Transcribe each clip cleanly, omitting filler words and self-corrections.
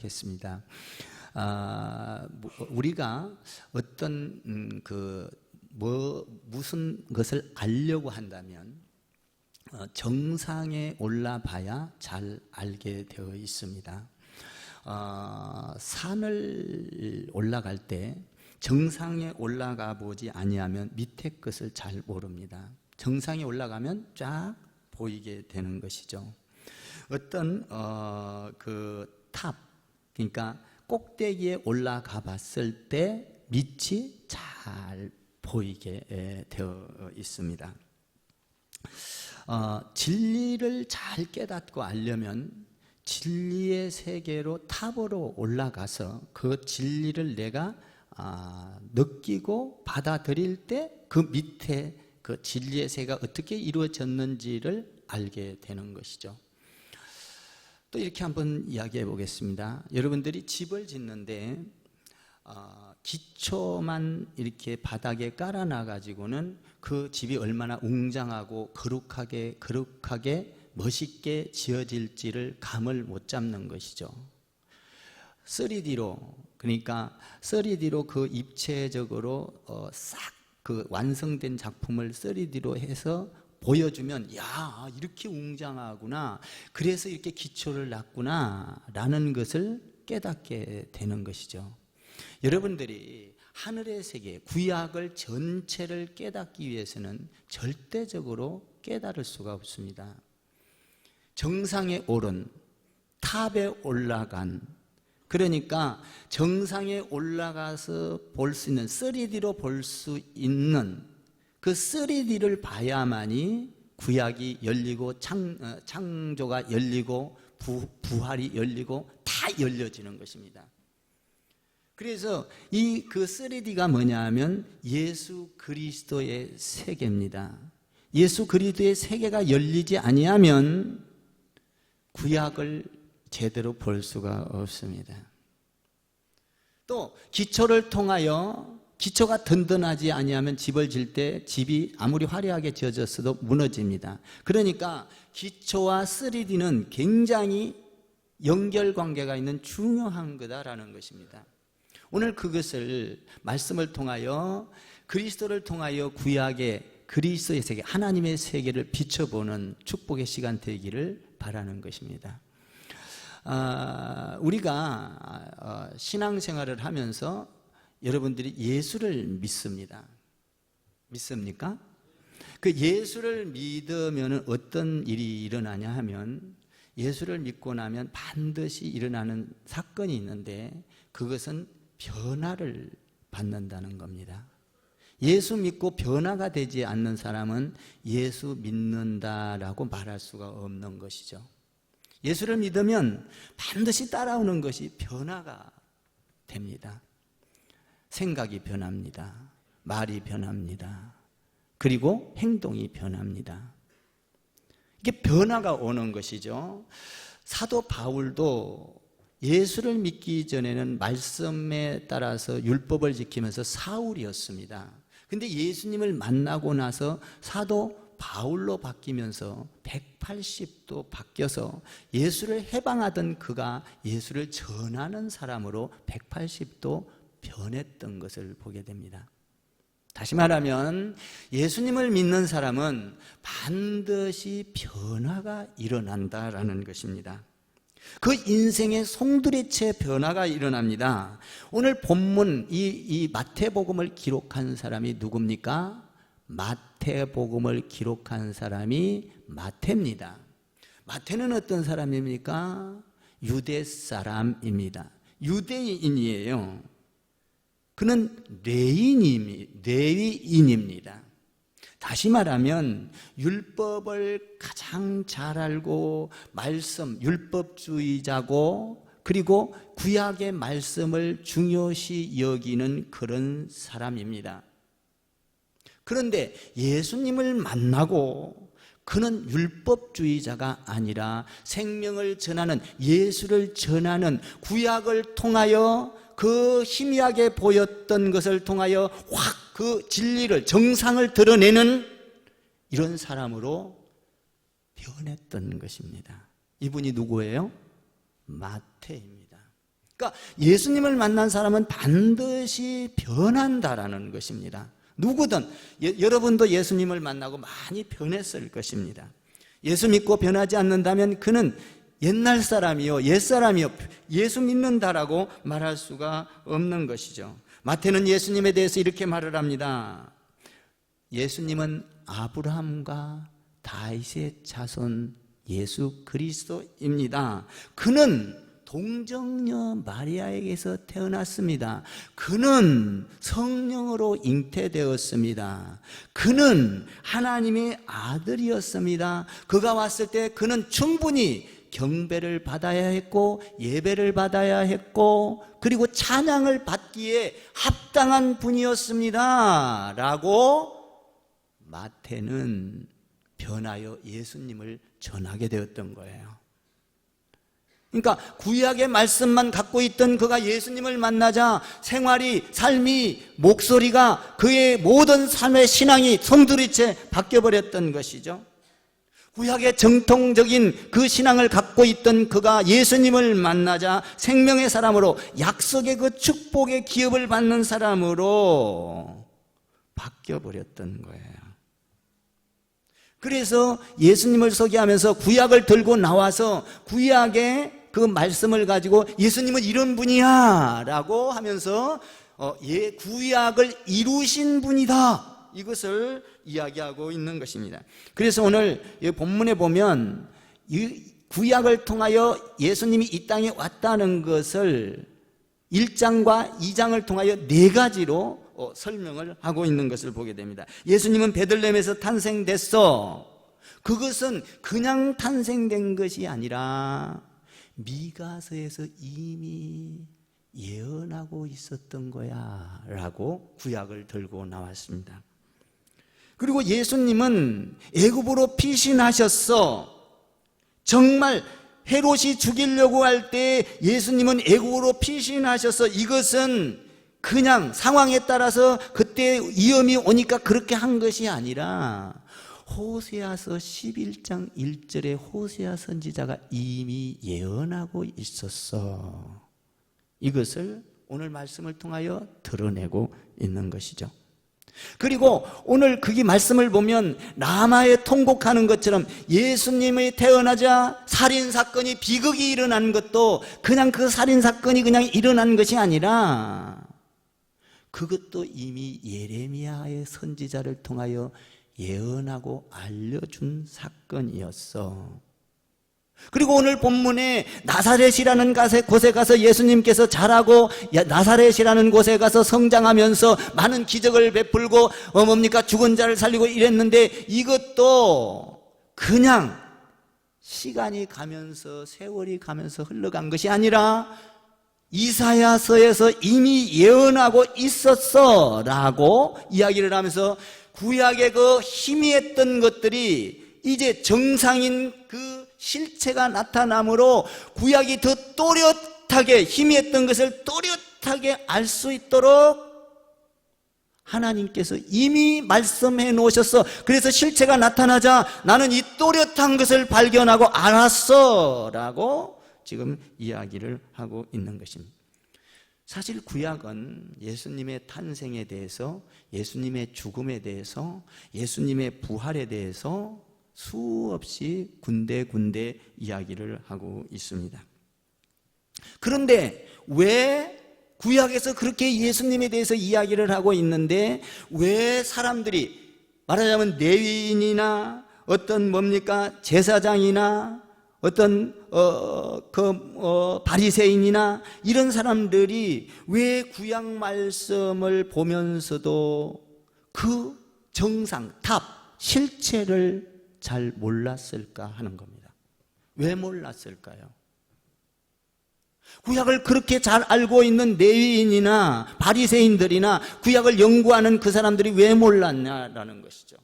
하겠습니다. 우리가 어떤 무슨 것을 알려고 한다면 정상에 올라봐야 잘 알게 되어 있습니다. 산을 올라갈 때 정상에 올라가 보지 아니하면 밑에 것을 잘 모릅니다. 정상에 올라가면 쫙 보이게 되는 것이죠. 어떤 탑, 그러니까 꼭대기에 올라가 봤을 때 밑이 잘 보이게 되어 있습니다. 진리를 잘 깨닫고 알려면 진리의 세계로 탑으로 올라가서 그 진리를 내가 느끼고 받아들일 때 그 밑에 그 진리의 세계가 어떻게 이루어졌는지를 알게 되는 것이죠. 또 이렇게 한번 이야기해 보겠습니다. 여러분들이 집을 짓는데 기초만 이렇게 바닥에 깔아놔 가지고는 그 집이 얼마나 웅장하고 거룩하게 멋있게 지어질지를 감을 못 잡는 것이죠. 3D로, 그러니까 3D로 그 입체적으로 싹 그 완성된 작품을 3D로 해서 보여주면, 야, 이렇게 웅장하구나, 그래서 이렇게 기초를 놨구나 라는 것을 깨닫게 되는 것이죠. 여러분들이 하늘의 세계, 구약을 전체를 깨닫기 위해서는 절대적으로 깨달을 수가 없습니다. 정상에 오른, 탑에 올라간, 그러니까 정상에 올라가서 볼 수 있는, 3D로 볼 수 있는 그 3D를 봐야만이 구약이 열리고 창조가 열리고 부활이 열리고 다 열려지는 것입니다. 그래서 그 3D가 뭐냐 하면 예수 그리스도의 세계입니다. 예수 그리스도의 세계가 열리지 아니하면 구약을 제대로 볼 수가 없습니다. 또 기초를 통하여, 기초가 든든하지 아니하면 집을 질 때 집이 아무리 화려하게 지어졌어도 무너집니다. 그러니까 기초와 3D는 굉장히 연결관계가 있는 중요한 거다라는 것입니다. 오늘 그것을 말씀을 통하여, 그리스도를 통하여 구약의 그리스도의 세계, 하나님의 세계를 비춰보는 축복의 시간 되기를 바라는 것입니다. 우리가 신앙생활을 하면서 여러분들이 예수를 믿습니다. 믿습니까? 그 예수를 믿으면 어떤 일이 일어나냐 하면, 예수를 믿고 나면 반드시 일어나는 사건이 있는데 그것은 변화를 받는다는 겁니다. 예수 믿고 변화가 되지 않는 사람은 예수 믿는다라고 말할 수가 없는 것이죠. 예수를 믿으면 반드시 따라오는 것이 변화가 됩니다. 생각이 변합니다. 말이 변합니다. 그리고 행동이 변합니다. 이게 변화가 오는 것이죠. 사도 바울도 예수를 믿기 전에는 말씀에 따라서 율법을 지키면서 사울이었습니다. 근데 예수님을 만나고 나서 사도 바울로 바뀌면서 180도 바뀌어서 예수를 해방하던 그가 예수를 전하는 사람으로 180도 변했던 것을 보게 됩니다. 다시 말하면 예수님을 믿는 사람은 반드시 변화가 일어난다라는 것입니다. 그 인생의 송두리째 변화가 일어납니다. 오늘 본문 이 마태복음을 기록한 사람이 누굽니까? 마태복음을 기록한 사람이 마태입니다. 마태는 어떤 사람입니까? 유대 사람입니다. 유대인이에요. 그는 뇌인입니다. 다시 말하면 율법을 가장 잘 알고 말씀, 율법주의자고, 그리고 구약의 말씀을 중요시 여기는 그런 사람입니다. 그런데 예수님을 만나고 그는 율법주의자가 아니라 생명을 전하는, 예수를 전하는, 구약을 통하여 그 희미하게 보였던 것을 통하여 확 그 진리를, 정상을 드러내는 이런 사람으로 변했던 것입니다. 이분이 누구예요? 마태입니다. 그러니까 예수님을 만난 사람은 반드시 변한다라는 것입니다. 누구든 여러분도 예수님을 만나고 많이 변했을 것입니다. 예수 믿고 변하지 않는다면 그는 옛날 사람이요, 옛사람이요, 예수 믿는다라고 말할 수가 없는 것이죠. 마태는 예수님에 대해서 이렇게 말을 합니다. 예수님은 아브라함과 다윗의 자손 예수 그리스도입니다. 그는 동정녀 마리아에게서 태어났습니다. 그는 성령으로 잉태되었습니다. 그는 하나님의 아들이었습니다. 그가 왔을 때 그는 충분히 경배를 받아야 했고 예배를 받아야 했고 그리고 찬양을 받기에 합당한 분이었습니다 라고 마태는 변하여 예수님을 전하게 되었던 거예요. 그러니까 구약의 말씀만 갖고 있던 그가 예수님을 만나자 생활이, 삶이, 목소리가 그의 모든 삶의 신앙이 송두리째 바뀌어버렸던 것이죠. 구약의 정통적인 그 신앙을 갖고 있던 그가 예수님을 만나자 생명의 사람으로, 약속의 그 축복의 기업을 받는 사람으로 바뀌어버렸던 거예요. 그래서 예수님을 소개하면서 구약을 들고 나와서 구약의 그 말씀을 가지고 예수님은 이런 분이야 라고 하면서 구약을 이루신 분이다, 이것을 이야기하고 있는 것입니다. 그래서 오늘 본문에 보면 이 구약을 통하여 예수님이 이 땅에 왔다는 것을 1장과 2장을 통하여 4가지로 설명을 하고 있는 것을 보게 됩니다. 예수님은 베들레헴에서 탄생됐어. 그것은 그냥 탄생된 것이 아니라 미가서에서 이미 예언하고 있었던 거야 라고 구약을 들고 나왔습니다. 그리고 예수님은 애굽으로 피신하셨어. 정말 헤롯이 죽이려고 할 때 예수님은 애굽으로 피신하셔서, 이것은 그냥 상황에 따라서 그때 위험이 오니까 그렇게 한 것이 아니라 호세아서 11장 1절에 호세아 선지자가 이미 예언하고 있었어. 이것을 오늘 말씀을 통하여 드러내고 있는 것이죠. 그리고 오늘 그게 말씀을 보면 라마에 통곡하는 것처럼 예수님이 태어나자 살인사건이, 비극이 일어난 것도 그냥 그 살인사건이 그냥 일어난 것이 아니라 그것도 이미 예레미야의 선지자를 통하여 예언하고 알려준 사건이었어. 그리고 오늘 본문에 나사렛이라는 곳에 가서 예수님께서 자라고, 나사렛이라는 곳에 가서 성장하면서 많은 기적을 베풀고 죽은 자를 살리고 이랬는데, 이것도 그냥 시간이 가면서, 세월이 가면서 흘러간 것이 아니라 이사야서에서 이미 예언하고 있었어 라고 이야기를 하면서 구약의 그 희미했던 것들이 이제 정상인 그 실체가 나타나므로 구약이 더 또렷하게, 희미했던 것을 또렷하게 알 수 있도록 하나님께서 이미 말씀해 놓으셨어. 그래서 실체가 나타나자 나는 이 또렷한 것을 발견하고 알았어 라고 지금 이야기를 하고 있는 것입니다. 사실 구약은 예수님의 탄생에 대해서, 예수님의 죽음에 대해서, 예수님의 부활에 대해서 수없이 군데군데 이야기를 하고 있습니다. 그런데 왜 구약에서 그렇게 예수님에 대해서 이야기를 하고 있는데 왜 사람들이, 말하자면 레위인이나 어떤 제사장이나 어떤 바리새인이나 이런 사람들이 왜 구약 말씀을 보면서도 그 정상, 실체를 잘 몰랐을까 하는 겁니다. 왜 몰랐을까요? 구약을 그렇게 잘 알고 있는 레위인이나 바리새인들이나 구약을 연구하는 그 사람들이 왜 몰랐냐라는 것이죠.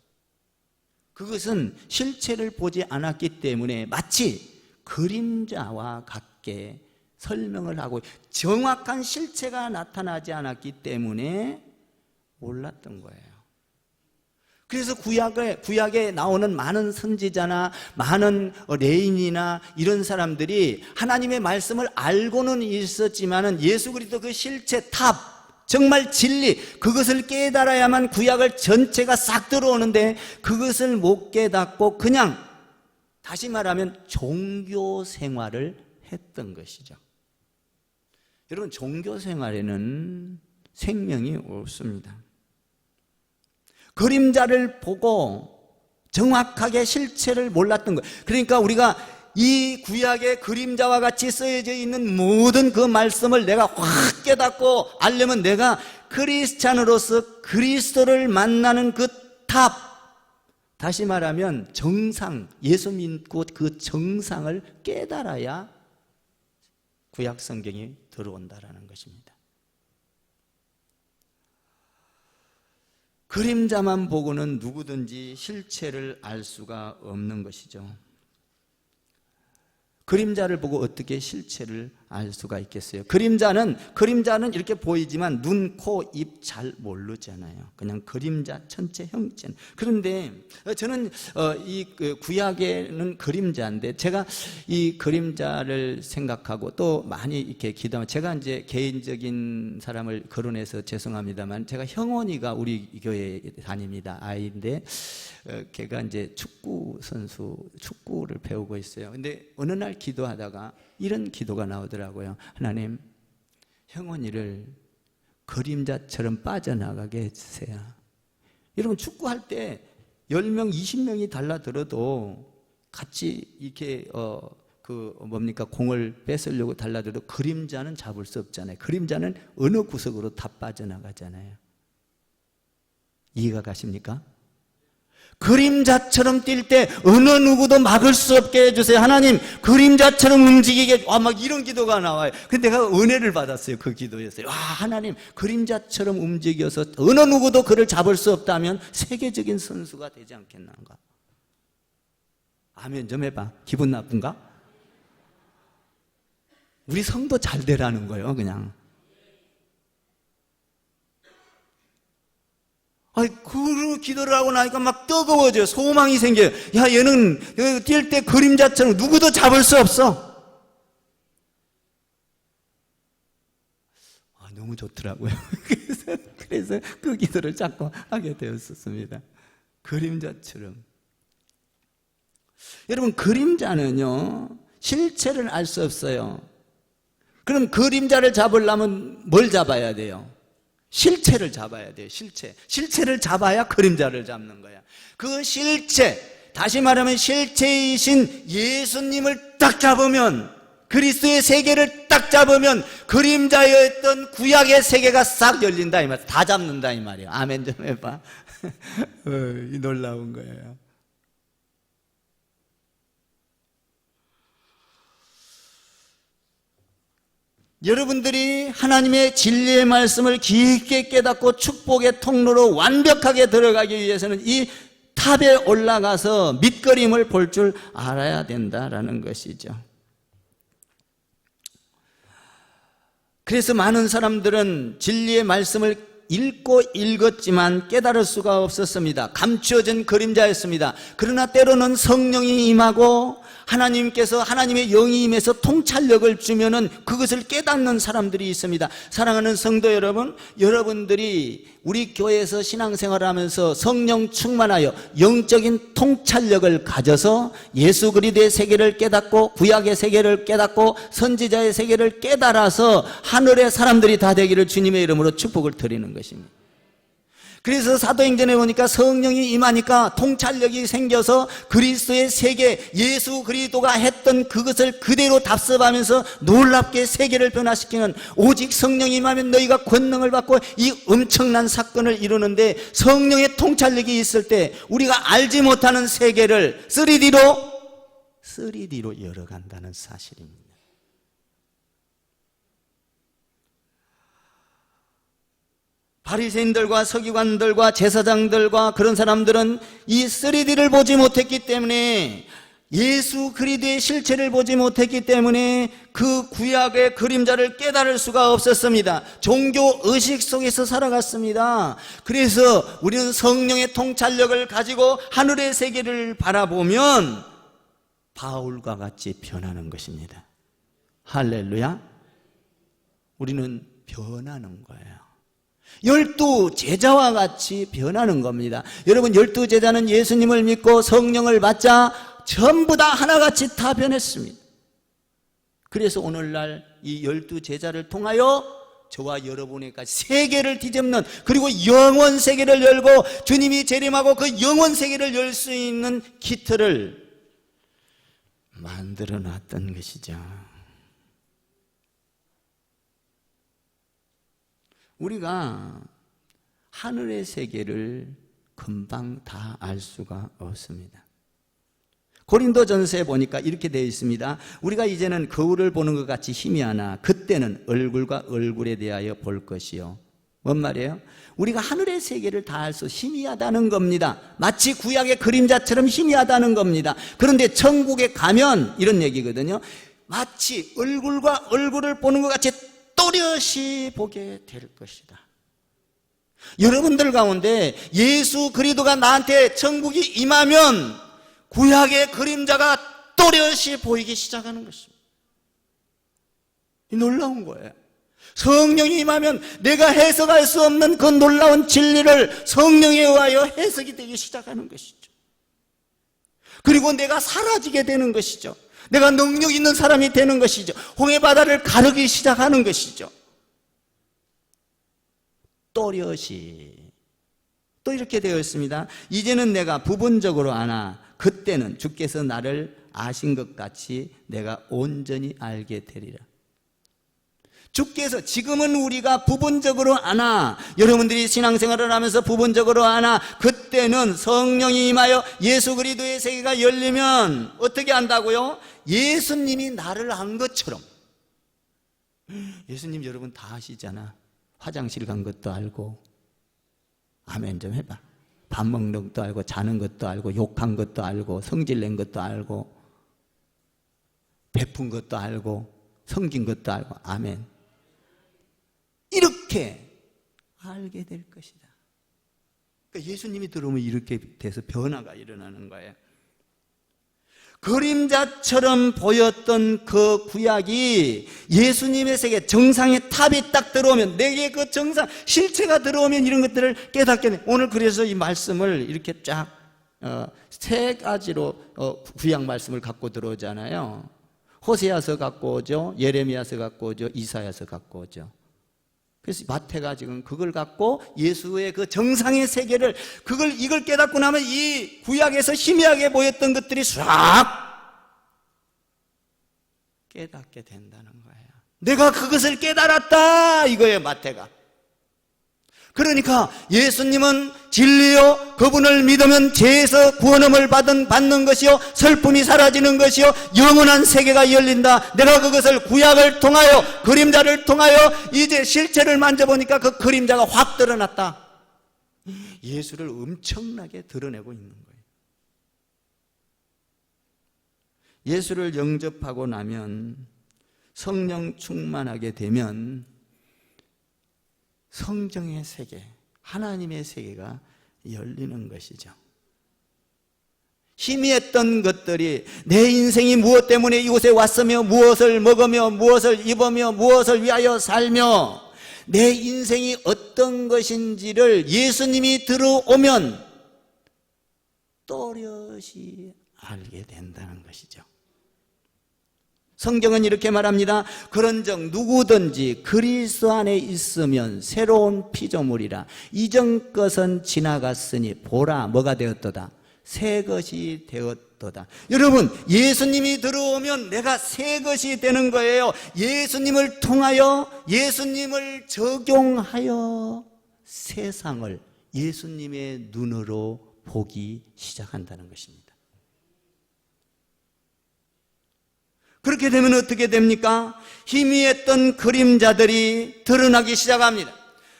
그것은 실체를 보지 않았기 때문에 마치 그림자와 같게 설명을 하고 정확한 실체가 나타나지 않았기 때문에 몰랐던 거예요. 그래서 구약에 나오는 많은 선지자나 많은 레인이나 이런 사람들이 하나님의 말씀을 알고는 있었지만은 예수 그리스도 그 실체 탑, 정말 진리, 그것을 깨달아야만 구약을 전체가 싹 들어오는데 그것을 못 깨닫고 그냥 다시 말하면 종교 생활을 했던 것이죠. 여러분, 종교 생활에는 생명이 없습니다. 그림자를 보고 정확하게 실체를 몰랐던 거예요. 그러니까 우리가 이 구약의 그림자와 같이 쓰여져 있는 모든 그 말씀을 내가 확 깨닫고 알려면 내가 크리스찬으로서 그리스도를 만나는 그 탑, 다시 말하면 정상, 예수 믿고 그 정상을 깨달아야 구약 성경이 들어온다라는 것입니다. 그림자만 보고는 누구든지 실체를 알 수가 없는 것이죠. 그림자를 보고 어떻게 실체를 알 수가 있겠어요? 그림자는 이렇게 보이지만 눈, 코, 입 잘 모르잖아요. 그냥 그림자 전체 형체는. 그런데 저는 이 구약에는 그림자인데 제가 이 그림자를 생각하고 또 많이 이렇게 기도하면, 제가 이제 개인적인 사람을 거론해서 죄송합니다만 제가 형원이가 우리 교회에 다닙니다. 아이인데 걔가 이제 축구를 배우고 있어요. 근데 어느 날 기도하다가 이런 기도가 나오더라고요. 하나님, 형원이를 그림자처럼 빠져나가게 해주세요. 여러분, 축구할 때 10명, 20명이 달라들어도 같이 이렇게 공을 뺏으려고 달라들어도 그림자는 잡을 수 없잖아요. 그림자는 어느 구석으로 다 빠져나가잖아요. 이해가 가십니까? 그림자처럼 뛸 때 어느 누구도 막을 수 없게 해주세요. 하나님, 그림자처럼 움직이게. 막 이런 기도가 나와요. 근데 내가 은혜를 받았어요. 그 기도에서요. 하나님, 그림자처럼 움직여서 어느 누구도 그를 잡을 수 없다면 세계적인 선수가 되지 않겠는가? 아멘 좀 해봐. 기분 나쁜가? 우리 성도 잘 되라는 거예요, 그냥. 그 기도를 하고 나니까 막 뜨거워져요. 소망이 생겨요. 야, 얘는 뛸 때 그림자처럼 누구도 잡을 수 없어. 너무 좋더라고요. 그래서 그 기도를 자꾸 하게 되었었습니다. 그림자처럼. 여러분, 그림자는요, 실체를 알 수 없어요. 그럼 그림자를 잡으려면 뭘 잡아야 돼요? 실체를 잡아야 돼요. 실체를 잡아야 그림자를 잡는 거야. 그 실체, 다시 말하면 실체이신 예수님을 딱 잡으면, 그리스도의 세계를 딱 잡으면 그림자였던 구약의 세계가 싹 열린다 이 말. 다 잡는다 이 말이에요. 아멘 좀 해봐. 이 놀라운 거예요. 여러분들이 하나님의 진리의 말씀을 깊게 깨닫고 축복의 통로로 완벽하게 들어가기 위해서는 이 탑에 올라가서 밑그림을 볼 줄 알아야 된다라는 것이죠. 그래서 많은 사람들은 진리의 말씀을 읽었지만 깨달을 수가 없었습니다. 감추어진 그림자였습니다. 그러나 때로는 성령이 임하고 하나님께서, 하나님의 영이 임해서 통찰력을 주면은 그것을 깨닫는 사람들이 있습니다. 사랑하는 성도 여러분, 여러분들이 우리 교회에서 신앙생활을 하면서 성령 충만하여 영적인 통찰력을 가져서 예수 그리스도의 세계를 깨닫고 구약의 세계를 깨닫고 선지자의 세계를 깨달아서 하늘의 사람들이 다 되기를 주님의 이름으로 축복을 드리는 것입니다. 그래서 사도행전에 보니까 성령이 임하니까 통찰력이 생겨서 그리스도의 세계, 예수 그리스도가 했던 그것을 그대로 답습하면서 놀랍게 세계를 변화시키는, 오직 성령이 임하면 너희가 권능을 받고 이 엄청난 사건을 이루는데, 성령의 통찰력이 있을 때 우리가 알지 못하는 세계를 3D로 열어간다는 사실입니다. 바리새인들과 서기관들과 제사장들과 그런 사람들은 이 3D를 보지 못했기 때문에 예수 그리스도의 실체를 보지 못했기 때문에 그 구약의 그림자를 깨달을 수가 없었습니다. 종교 의식 속에서 살아갔습니다. 그래서 우리는 성령의 통찰력을 가지고 하늘의 세계를 바라보면 바울과 같이 변하는 것입니다. 할렐루야. 우리는 변하는 거예요. 12 제자와 같이 변하는 겁니다. 여러분, 12 제자는 예수님을 믿고 성령을 받자 전부 다 하나같이 다 변했습니다. 그래서 오늘날 이 12 제자를 통하여 저와 여러분에까지 세계를 뒤집는, 그리고 영원 세계를 열고 주님이 재림하고 그 영원 세계를 열 수 있는 기틀을 만들어 놨던 것이죠. 우리가 하늘의 세계를 금방 다 알 수가 없습니다. 고린도전서에 보니까 이렇게 되어 있습니다. 우리가 이제는 거울을 보는 것 같이 희미하나 그때는 얼굴과 얼굴에 대하여 볼 것이요. 뭔 말이에요? 우리가 하늘의 세계를 다 알 수 희미하다는 겁니다. 마치 구약의 그림자처럼 희미하다는 겁니다. 그런데 천국에 가면 이런 얘기거든요. 마치 얼굴과 얼굴을 보는 것 같이 또렷이 보게 될 것이다. 여러분들 가운데 예수 그리스도가 나한테 천국이 임하면 구약의 그림자가 또렷이 보이기 시작하는 것입니다. 놀라운 거예요. 성령이 임하면 내가 해석할 수 없는 그 놀라운 진리를 성령에 의하여 해석이 되기 시작하는 것이죠. 그리고 내가 사라지게 되는 것이죠. 내가 능력 있는 사람이 되는 것이죠. 홍해바다를 가르기 시작하는 것이죠. 또렷이 또 이렇게 되어 있습니다. 이제는 내가 부분적으로 아나 그때는 주께서 나를 아신 것 같이 내가 온전히 알게 되리라. 주께서, 지금은 우리가 부분적으로 아나, 여러분들이 신앙생활을 하면서 부분적으로 아나, 그때는 성령이 임하여 예수 그리스도의 세계가 열리면 어떻게 한다고요? 예수님이 나를 안 것처럼. 예수님 여러분 다 아시잖아. 화장실 간 것도 알고, 아멘 좀 해봐. 밥 먹는 것도 알고, 자는 것도 알고, 욕한 것도 알고, 성질 낸 것도 알고, 베푼 것도 알고, 섬긴 것도 알고, 아멘. 이렇게 알게 될 것이다. 그러니까 예수님이 들어오면 이렇게 돼서 변화가 일어나는 거예요. 그림자처럼 보였던 그 구약이 예수님의 세계 정상의 탑이 딱 들어오면, 내게 그 정상 실체가 들어오면 이런 것들을 깨닫게 돼. 오늘 그래서 이 말씀을 이렇게 쫙 세 가지로 구약 말씀을 갖고 들어오잖아요. 호세아서 갖고 오죠, 예레미야서 갖고 오죠, 이사야서 갖고 오죠. 그래서 마태가 지금 그걸 갖고 예수의 그 정상의 세계를, 이걸 깨닫고 나면 이 구약에서 희미하게 보였던 것들이 싹 깨닫게 된다는 거예요. 내가 그것을 깨달았다 이거예요, 마태가. 그러니까 예수님은 진리요, 그분을 믿으면 죄에서 구원함을 받는 것이요, 슬픔이 사라지는 것이요, 영원한 세계가 열린다. 내가 그것을 구약을 통하여, 그림자를 통하여 이제 실체를 만져보니까 그 그림자가 확 드러났다. 예수를 엄청나게 드러내고 있는 거예요. 예수를 영접하고 나면, 성령 충만하게 되면 성경의 세계, 하나님의 세계가 열리는 것이죠. 희미했던 것들이, 내 인생이 무엇 때문에 이곳에 왔으며, 무엇을 먹으며, 무엇을 입으며, 무엇을 위하여 살며, 내 인생이 어떤 것인지를 예수님이 들어오면 또렷이 알게 된다는 것이죠. 성경은 이렇게 말합니다. 그런즉 누구든지 그리스도 안에 있으면 새로운 피조물이라. 이전 것은 지나갔으니 보라, 뭐가 되었도다? 새 것이 되었도다. 여러분, 예수님이 들어오면 내가 새 것이 되는 거예요. 예수님을 통하여, 예수님을 적용하여 세상을 예수님의 눈으로 보기 시작한다는 것입니다. 그렇게 되면 어떻게 됩니까? 희미했던 그림자들이 드러나기 시작합니다.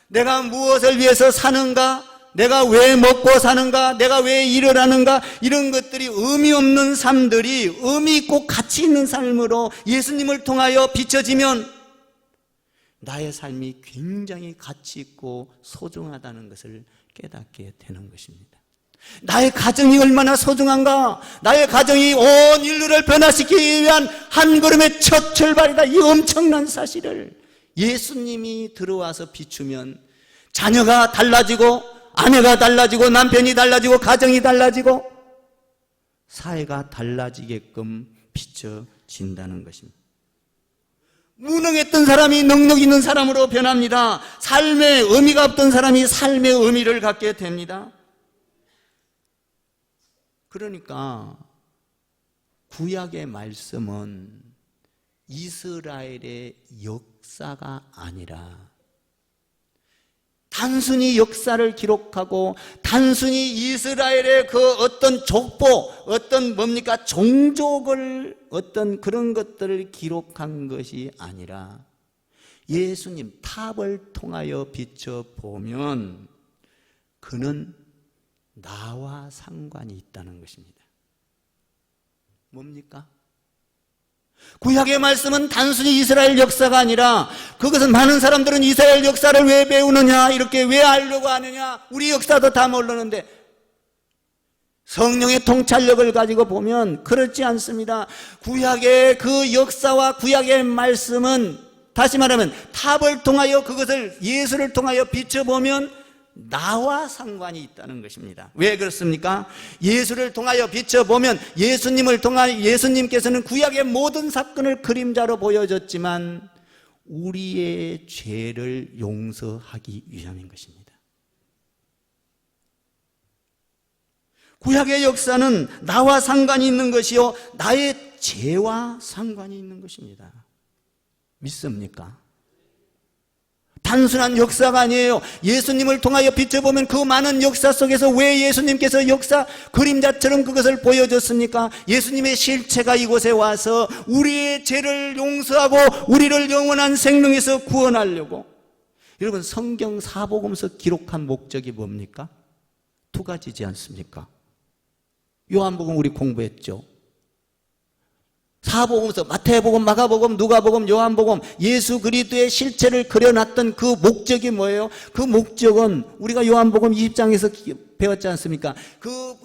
내가 무엇을 위해서 사는가? 내가 왜 먹고 사는가, 내가 왜 일을 하는가, 이런 것들이 의미 없는 삶들이 의미 있고 가치 있는 삶으로 예수님을 통하여 비춰지면 나의 삶이 굉장히 가치 있고 소중하다는 것을 깨닫게 되는 것입니다. 나의 가정이 얼마나 소중한가, 나의 가정이 온 인류를 변화시키기 위한 한 걸음의 첫 출발이다, 이 엄청난 사실을 예수님이 들어와서 비추면 자녀가 달라지고, 아내가 달라지고, 남편이 달라지고, 가정이 달라지고, 사회가 달라지게끔 비춰진다는 것입니다. 무능했던 사람이 능력 있는 사람으로 변합니다. 삶에 의미가 없던 사람이 삶의 의미를 갖게 됩니다. 그러니까 구약의 말씀은 이스라엘의 역사가 아니라 단순히 역사를 기록하고 단순히 이스라엘의 그 어떤 족보, 어떤 뭡니까, 종족을 어떤 그런 것들을 기록한 것이 아니라 예수님 탑을 통하여 비춰보면 그는 나와 상관이 있다는 것입니다. 뭡니까? 구약의 말씀은 단순히 이스라엘 역사가 아니라, 그것은 많은 사람들은 이스라엘 역사를 왜 배우느냐, 이렇게 왜 알려고 하느냐, 우리 역사도 다 모르는데, 성령의 통찰력을 가지고 보면 그렇지 않습니다. 구약의 그 역사와 구약의 말씀은, 다시 말하면 탑을 통하여, 그것을 예수를 통하여 비춰보면 나와 상관이 있다는 것입니다. 왜 그렇습니까? 예수를 통하여 비춰보면, 예수님을 통하여, 예수님께서는 구약의 모든 사건을 그림자로 보여줬지만 우리의 죄를 용서하기 위함인 것입니다. 구약의 역사는 나와 상관이 있는 것이요, 나의 죄와 상관이 있는 것입니다. 믿습니까? 단순한 역사가 아니에요. 예수님을 통하여 비춰보면 그 많은 역사 속에서 왜 예수님께서 역사 그림자처럼 그것을 보여줬습니까? 예수님의 실체가 이곳에 와서 우리의 죄를 용서하고 우리를 영원한 생명에서 구원하려고. 여러분, 성경 사복음서 기록한 목적이 뭡니까? 두 가지지 않습니까? 요한복음 우리 공부했죠. 사복음서, 마태복음, 마가복음, 누가복음, 요한복음, 예수 그리스도의 실체를 그려놨던 그 목적이 뭐예요? 그 목적은 우리가 요한복음 20장에서 배웠지 않습니까?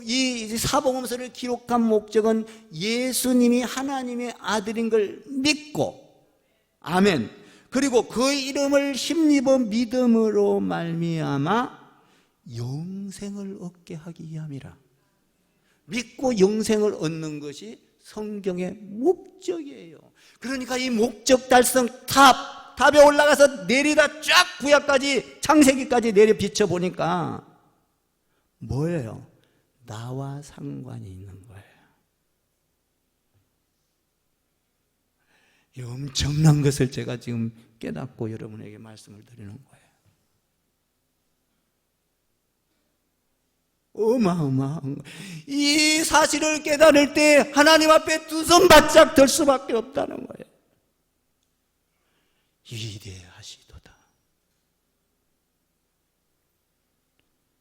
이 사복음서를 기록한 목적은 예수님이 하나님의 아들인 걸 믿고, 아멘, 그리고 그 이름을 힘입어 믿음으로 말미암아 영생을 얻게 하기 위함이라. 믿고 영생을 얻는 것이 성경의 목적이에요. 그러니까 이 목적 달성, 탑에 올라가서 내리다 쫙 구약까지, 창세기까지 내려 비춰보니까 뭐예요? 나와 상관이 있는 거예요. 이 엄청난 것을 제가 지금 깨닫고 여러분에게 말씀을 드리는 거예요. 어마어마한 거. 이 사실을 깨달을 때 하나님 앞에 두 손 바짝 들 수밖에 없다는 거예요. 위대하시도다.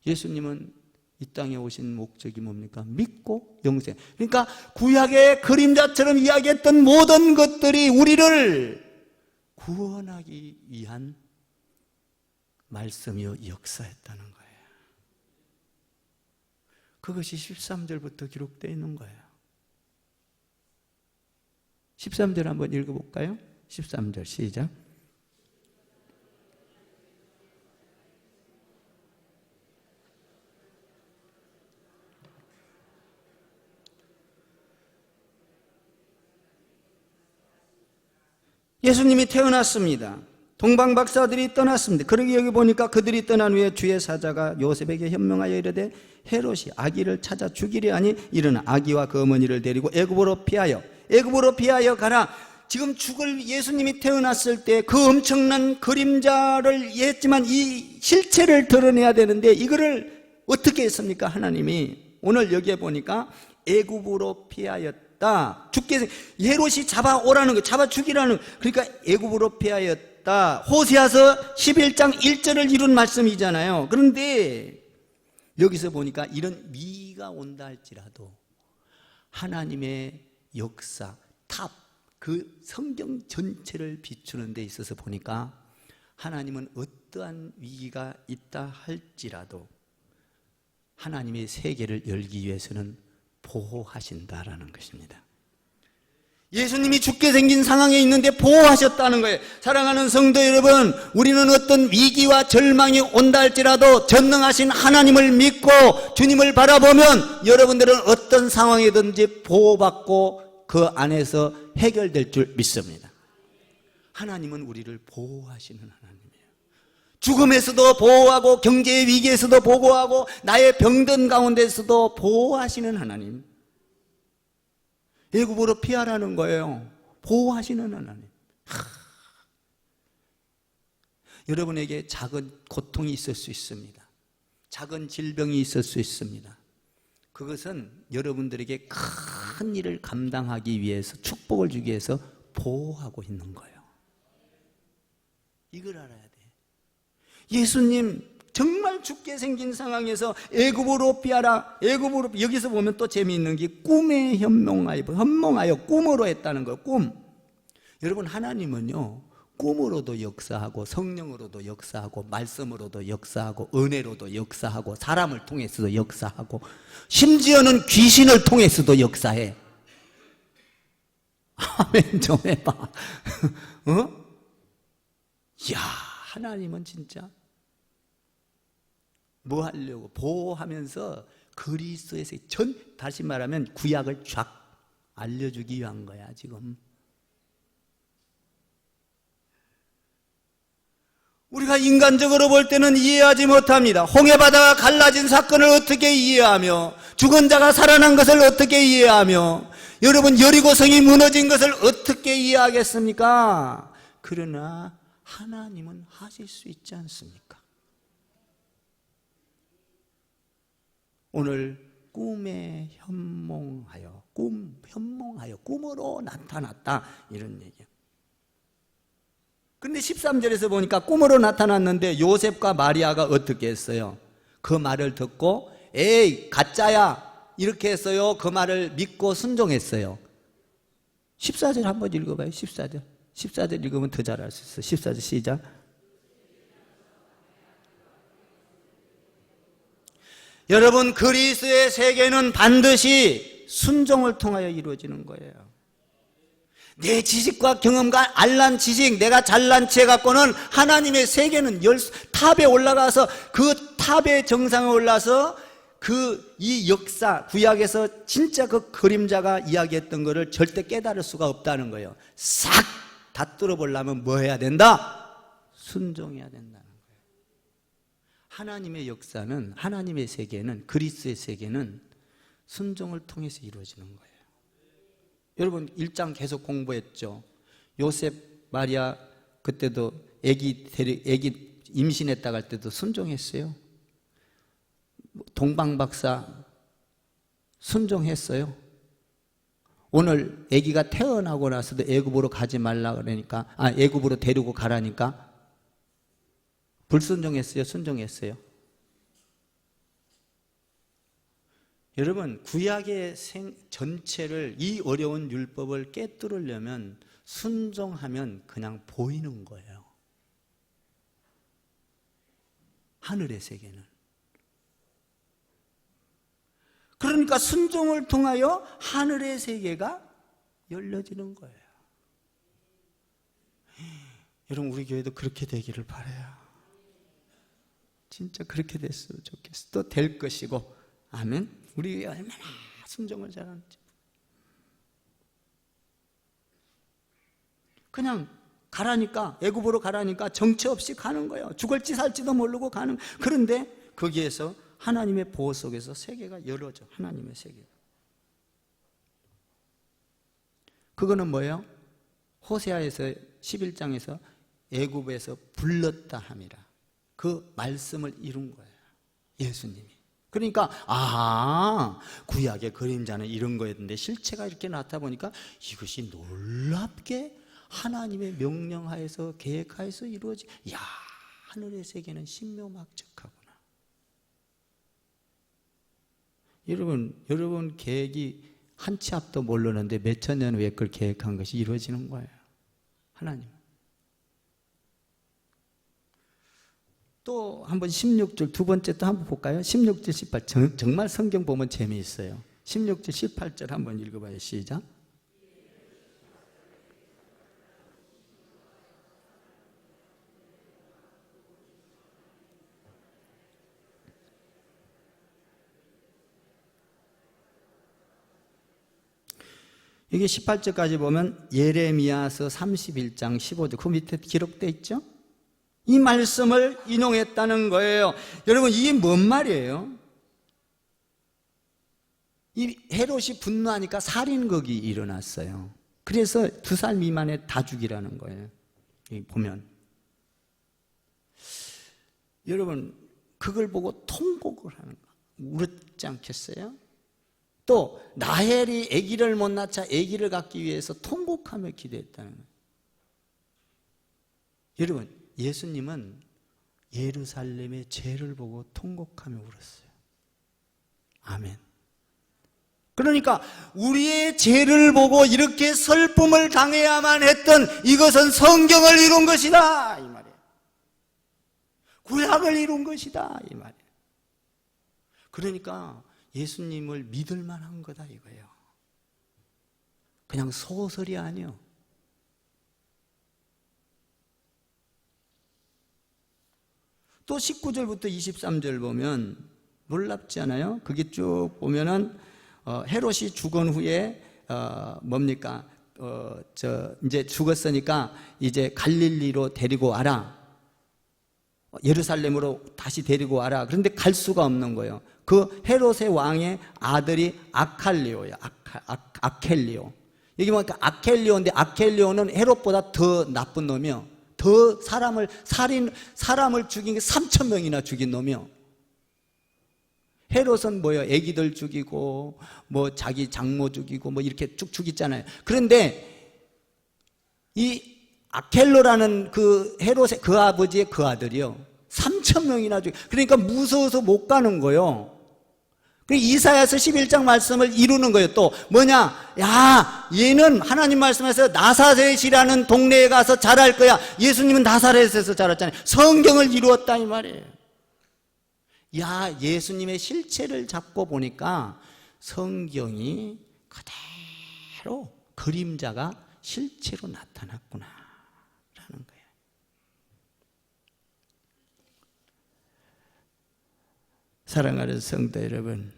예수님은 이 땅에 오신 목적이 뭡니까? 믿고 영생. 그러니까 구약의 그림자처럼 이야기했던 모든 것들이 우리를 구원하기 위한 말씀이요 역사였다는 거예요. 그것이 13절부터 기록되어 있는 거예요. 13절 한번 읽어볼까요? 13절 시작. 예수님이 태어났습니다. 동방 박사들이 떠났습니다. 그러기 여기 보니까 그들이 떠난 후에 주의 사자가 요셉에게 현명하여 이르되 헤롯이 아기를 찾아 죽이려 하니 이르나 아기와 그 어머니를 데리고 애굽으로 피하여 가라. 지금 죽을 예수님이 태어났을 때 그 엄청난 그림자를 했지만 이 실체를 드러내야 되는데 이거를 어떻게 했습니까? 하나님이 오늘 여기에 보니까 애굽으로 피하였다. 죽게 헤롯이 잡아오라는 거, 잡아 죽이라는 거. 그러니까 애굽으로 피하였다. 호세아서 11장 1절을 이룬 말씀이잖아요. 그런데 여기서 보니까 이런 위기가 온다 할지라도 하나님의 역사, 그 성경 전체를 비추는 데 있어서 보니까 하나님은 어떠한 위기가 있다 할지라도 하나님의 세계를 열기 위해서는 보호하신다라는 것입니다. 예수님이 죽게 생긴 상황에 있는데 보호하셨다는 거예요. 사랑하는 성도 여러분, 우리는 어떤 위기와 절망이 온다 할지라도 전능하신 하나님을 믿고 주님을 바라보면 여러분들은 어떤 상황이든지 보호받고 그 안에서 해결될 줄 믿습니다. 하나님은 우리를 보호하시는 하나님이에요. 죽음에서도 보호하고 경제의 위기에서도 보호하고 나의 병든 가운데서도 보호하시는 하나님. 애굽으로 피하라는 거예요. 보호하시는 하나님. 여러분에게 작은 고통이 있을 수 있습니다. 작은 질병이 있을 수 있습니다. 그것은 여러분들에게 큰 일을 감당하기 위해서, 축복을 주기 위해서 보호하고 있는 거예요. 이걸 알아야 돼. 예수님 정말 죽게 생긴 상황에서 애굽으로 피하라, 애굽으로, 여기서 보면 또 재미있는 게 꿈에 현몽하여 꿈으로 했다는 거예요. 꿈. 여러분, 하나님은요 꿈으로도 역사하고 성령으로도 역사하고 말씀으로도 역사하고 은혜로도 역사하고 사람을 통해서도 역사하고 심지어는 귀신을 통해서도 역사해. 아멘 좀 해봐. 어? 이야, 하나님은 진짜 뭐 하려고 보호하면서 그리스도에서 다시 말하면 구약을 쫙 알려주기 위한 거야 지금. 우리가 인간적으로 볼 때는 이해하지 못합니다. 홍해바다가 갈라진 사건을 어떻게 이해하며, 죽은 자가 살아난 것을 어떻게 이해하며, 여러분 여리고성이 무너진 것을 어떻게 이해하겠습니까? 그러나 하나님은 하실 수 있지 않습니까? 오늘 꿈에 현몽하여, 꿈으로 나타났다 이런 얘기예요. 근데 13절에서 보니까 꿈으로 나타났는데 요셉과 마리아가 어떻게 했어요? 그 말을 듣고 에이 가짜야 이렇게 했어요. 그 말을 믿고 순종했어요. 14절 한번 읽어봐요. 14절 읽으면 더 잘할 수 있어요. 14절 시작. 여러분, 그리스도의 세계는 반드시 순종을 통하여 이루어지는 거예요. 내 지식과 경험과 알란 지식, 내가 잘난 체 갖고는 하나님의 세계는 탑에 올라가서 그 탑의 정상에 올라서 이 역사, 구약에서 진짜 그 그림자가 이야기했던 것을 절대 깨달을 수가 없다는 거예요. 싹 다 뚫어보려면 뭐 해야 된다? 순종해야 된다는 거예요. 하나님의 역사는, 하나님의 세계는, 그리스도의 세계는 순종을 통해서 이루어지는 거예요. 여러분 1장 계속 공부했죠. 요셉, 마리아 그때도 애기 임신했다 갈 때도 순종했어요. 동방박사 순종했어요. 오늘 애기가 태어나고 나서도 애굽으로 가지 말라 그러니까, 애굽으로 데리고 가라니까 불순종했어요? 순종했어요? 여러분, 구약의 전체를, 이 어려운 율법을 깨뚫으려면 순종하면 그냥 보이는 거예요. 하늘의 세계는. 그러니까 순종을 통하여 하늘의 세계가 열려지는 거예요. 여러분, 우리 교회도 그렇게 되기를 바라요. 진짜 그렇게 됐으면 좋겠어. 또 될 것이고. 아멘. 우리 얼마나 순종을 잘하는지. 그냥 가라니까, 애굽으로 가라니까 정처 없이 가는 거예요. 죽을지 살지도 모르고 가는. 그런데 거기에서 하나님의 보호 속에서 세계가 열어져. 하나님의 세계가. 그거는 뭐예요? 호세아에서 11장에서 애굽에서 불렀다 함이라. 그 말씀을 이룬 거예요. 예수님이. 그러니까 구약의 그림자는 이런 거였는데 실체가 이렇게 나타보니까 이것이 놀랍게 하나님의 명령하에서 계획하에서 이루어지. 야, 하늘의 세계는 신묘막측하구나. 여러분 계획이 한 치 앞도 모르는데 몇천 년 후에 그걸 계획한 것이 이루어지는 거예요. 하나님. 또 한번 16절 두 번째 또 한번 볼까요? 16절 18 정말 성경 보면 재미있어요. 16절 18절 한번 읽어봐요. 시작. 이게 18절까지 보면 예레미야서 31장 15절 그 밑에 기록되어 있죠? 이 말씀을 인용했다는 거예요. 여러분 이게 뭔 말이에요? 이 헤롯이 분노하니까 살인극이 일어났어요. 그래서 2살 미만에 다 죽이라는 거예요. 여기 보면 여러분 그걸 보고 통곡을 하는 거 울었지 않겠어요? 또 라헬이 아기를 못 낳자 아기를 갖기 위해서 통곡하며 기도했다는 거예요. 여러분 예수님은 예루살렘의 죄를 보고 통곡하며 울었어요. 아멘. 그러니까 우리의 죄를 보고 이렇게 슬픔을 당해야만 했던 이것은 성경을 이룬 것이다 이 말이에요. 구약을 이룬 것이다 이 말이에요. 그러니까 예수님을 믿을 만한 거다 이거예요. 그냥 소설이 아니요. 또 19절부터 23절 보면 놀랍지 않아요? 그게 쭉 보면은 헤롯이 죽은 후에 뭡니까? 이제 죽었으니까 이제 갈릴리로 데리고 와라. 예루살렘으로 다시 데리고 와라. 그런데 갈 수가 없는 거예요. 그 헤롯의 왕의 아들이 아칼리오예요. 아켈리오. 여기 보니까 아켈리오인데 아켈리오는 헤롯보다 더 나쁜 놈이요. 더 사람을 죽인 게 3,000명이나 죽인 놈이요. 헤롯은 뭐예요? 애기들 죽이고 뭐 자기 장모 죽이고 뭐 이렇게 쭉 죽이잖아요. 그런데 이 아켈로라는 그 헤롯의 그 아버지의 그 아들이요 3,000명이나 죽이. 그러니까 무서워서 못 가는 거예요. 이사야서 11장 말씀을 이루는 거예요. 또 뭐냐? 야, 얘는 하나님 말씀에서 나사렛이라는 동네에 가서 자랄 거야. 예수님은 나사렛에서 자랐잖아요. 성경을 이루었다 이 말이에요. 야, 예수님의 실체를 잡고 보니까 성경이 그대로 그림자가 실체로 나타났구나 라는 거예요. 사랑하는 성도 여러분,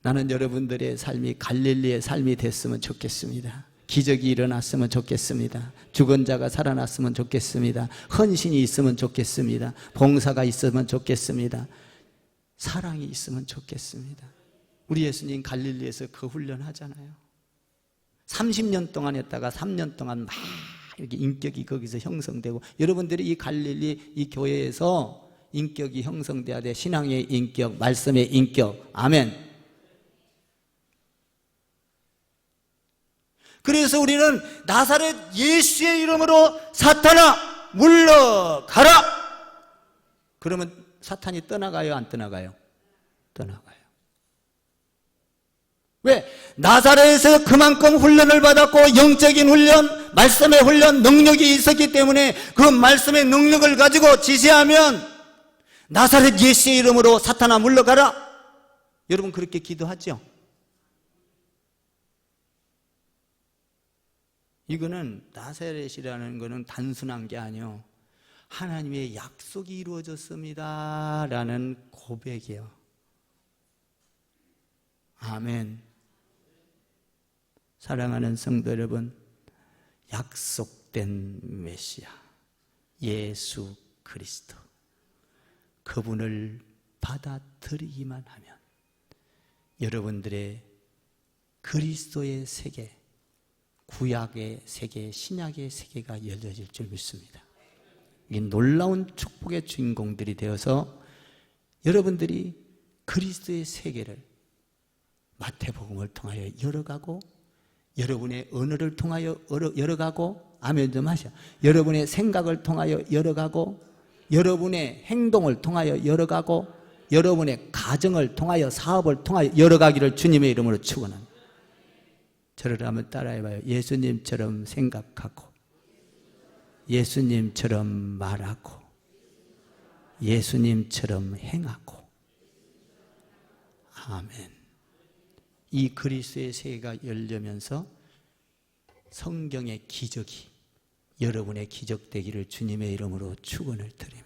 나는 여러분들의 삶이 갈릴리의 삶이 됐으면 좋겠습니다. 기적이 일어났으면 좋겠습니다. 죽은 자가 살아났으면 좋겠습니다. 헌신이 있으면 좋겠습니다. 봉사가 있으면 좋겠습니다. 사랑이 있으면 좋겠습니다. 우리 예수님 갈릴리에서 그 훈련 하잖아요. 30년 동안 했다가 3년 동안 막 이렇게 인격이 거기서 형성되고, 여러분들이 이 갈릴리 이 교회에서 인격이 형성돼야 돼. 신앙의 인격, 말씀의 인격. 아멘. 그래서 우리는 나사렛 예수의 이름으로 사탄아 물러가라. 그러면 사탄이 떠나가요, 안 떠나가요? 떠나가요. 왜? 나사렛에서 그만큼 훈련을 받았고 영적인 훈련, 말씀의 훈련, 능력이 있었기 때문에 그 말씀의 능력을 가지고 지시하면 나사렛 예수의 이름으로 사탄아 물러가라. 여러분 그렇게 기도하죠? 이거는 나사렛이라는 거는 단순한 게 아니요, 하나님의 약속이 이루어졌습니다 라는 고백이에요. 아멘. 사랑하는 성도 여러분, 약속된 메시아 예수 그리스도, 그분을 받아들이기만 하면 여러분들의 그리스도의 세계, 구약의 세계, 신약의 세계가 열려질 줄 믿습니다. 이 놀라운 축복의 주인공들이 되어서 여러분들이 그리스도의 세계를 마태복음을 통하여 열어가고, 여러분의 언어를 통하여 열어가고, 아멘 좀 하셔. 여러분의 생각을 통하여 열어가고, 여러분의 행동을 통하여 열어가고, 여러분의 가정을 통하여 사업을 통하여 열어가기를 주님의 이름으로 축원합니다. 저를 한번 따라해봐요. 예수님처럼 생각하고 예수님처럼 말하고 예수님처럼 행하고. 아멘. 이 그리스도의 세계가 열리면서 성경의 기적이 여러분의 기적 되기를 주님의 이름으로 축원을 드립니다.